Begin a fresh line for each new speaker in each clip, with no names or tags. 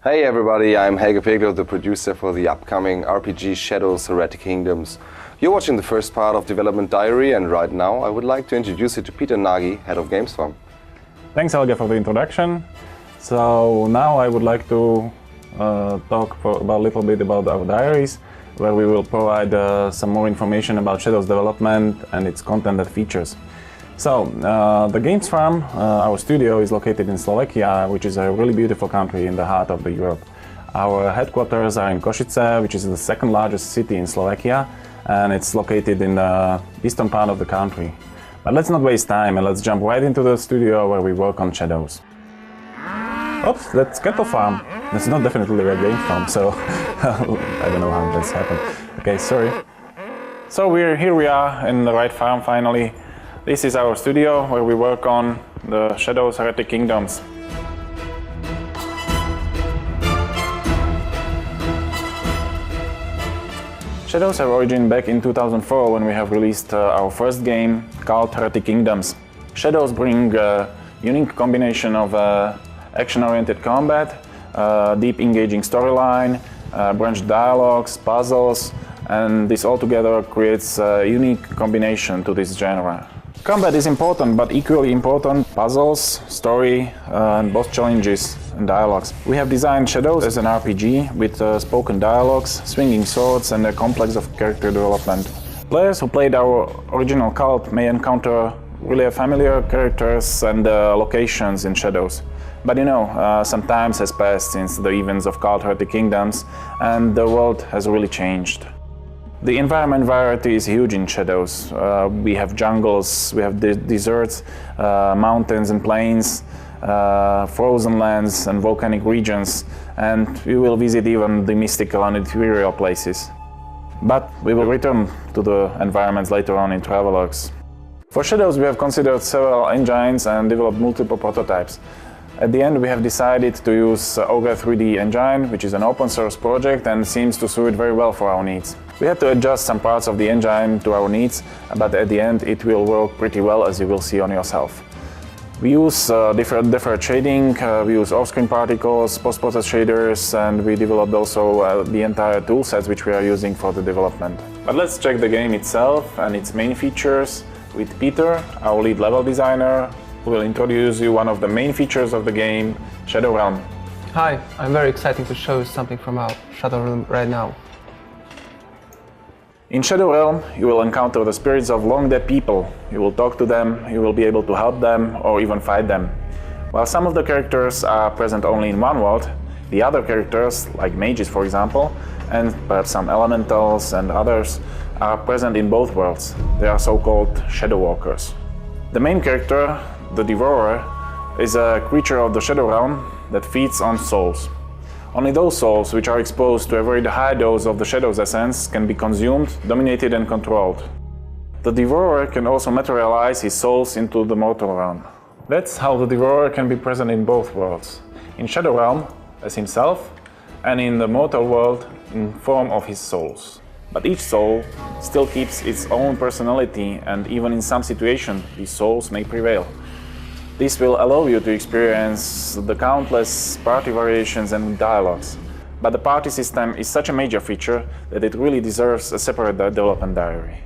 Hey everybody, I'm Heretic Kingdoms, the producer for the upcoming RPG Shadows Heretic Kingdoms. You're watching the first part of Development Diary, and right now I would like to introduce you to Peter Nagy, head of Games Farm.
Thanks Helge for the introduction. So now I would like to talk a little bit about our diaries, where we will provide some more information about Shadows development and its content and features. So, the Games Farm, our studio, is located in Slovakia, which is a really beautiful country in the heart of Europe. Our headquarters are in Košice, which is the second largest city in Slovakia, and it's located in the eastern part of the country. But let's not waste time and let's jump right into the studio where we work on Shadows. Oops, that's Cattle Farm. That's not definitely a Game Farm, so I don't know how that's happened. Okay, sorry. So here we are in the right farm finally. This is our studio where we work on the Shadows Heretic Kingdoms. Shadows have origin back in 2004 when we have released our first game, Kult Heretic Kingdoms. Shadows bring a unique combination of action-oriented combat, deep engaging storyline, branched dialogues, puzzles, and this all together creates a unique combination to this genre. Combat is important, but equally important puzzles, story, and boss challenges and dialogues. We have designed Shadows as an RPG with spoken dialogues, swinging swords, and a complex of character development. Players who played our original Cult may encounter really familiar characters and locations in Shadows. But you know, some time has passed since the events of Kult Heretic Kingdoms, and the world has really changed. The environment variety is huge in Shadows. We have jungles, we have deserts, mountains and plains, frozen lands and volcanic regions, and we will visit even the mystical and ethereal places. But we will return to the environments later on in Travelogues. For Shadows we have considered several engines and developed multiple prototypes. At the end we have decided to use Ogre 3D engine, which is an open source project and seems to suit very well for our needs. We had to adjust some parts of the engine to our needs, but at the end it will work pretty well, as you will see on yourself. We use different shading, we use off-screen particles, post-process shaders, and we developed also the entire toolsets which we are using for the development. But let's check the game itself and its main features with Peter, our lead level designer, who will introduce you one of the main features of the game, Shadow Realm.
Hi, I'm very excited to show you something from our Shadow Realm right now.
In Shadow Realm, you will encounter the spirits of long-dead people. You will talk to them, you will be able to help them, or even fight them. While some of the characters are present only in one world, the other characters, like mages for example, and perhaps some elementals and others, are present in both worlds. They are so-called Shadow Walkers. The main character, the Devourer, is a creature of the Shadow Realm that feeds on souls. Only those souls which are exposed to a very high dose of the Shadow's essence can be consumed, dominated and controlled. The Devourer can also materialize his souls into the mortal realm. That's how the Devourer can be present in both worlds. In Shadow Realm as himself, and in the mortal world in form of his souls. But each soul still keeps its own personality, and even in some situations these souls may prevail. This will allow you to experience the countless party variations and dialogues. But the party system is such a major feature that it really deserves a separate development diary.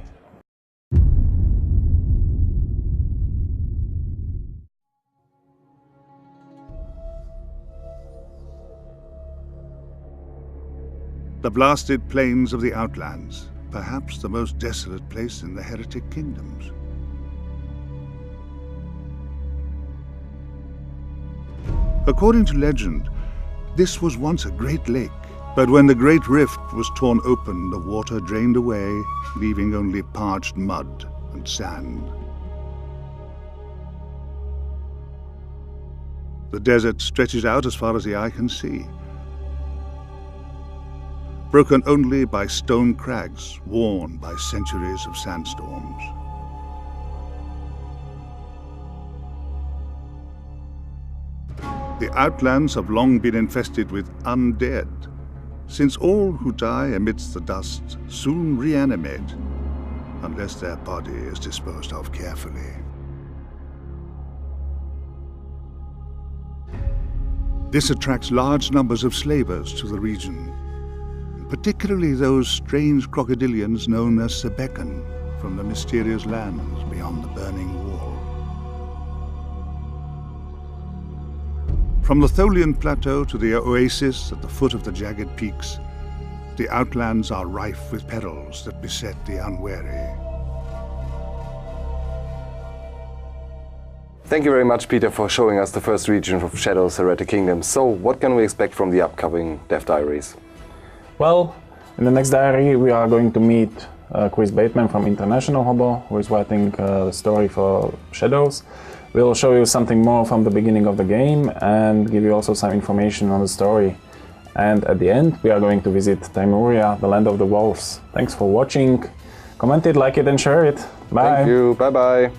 The blasted plains of the Outlands, perhaps the most desolate place in the Heretic Kingdoms. According to legend, this was once a great lake, but when the great rift was torn open, the water drained away, leaving only parched mud and sand. The desert stretches out as far as the eye can see, broken only by stone crags worn by centuries of sandstorms. The Outlands have long been infested with undead, since all who die amidst the dust soon reanimate, unless their body is disposed of carefully. This attracts large numbers of slavers to the region, particularly those strange crocodilians known as Sebekan from the mysterious lands beyond the burning wall. From the Tholian Plateau to the oasis at the foot of the jagged peaks, the Outlands are rife with perils that beset the unwary.
Thank you very much, Peter, for showing us the first region of Shadow's Heretic Kingdoms. So, what can we expect from the upcoming Dev Diaries?
Well, in the next diary we are going to meet Chris Bateman from International Hobo, who is writing the story for Shadows. We'll show you something more from the beginning of the game and give you also some information on the story. And at the end we are going to visit Taimuria, the land of the wolves. Thanks for watching. Comment it, like it and share it. Bye.
Thank you. Bye-bye.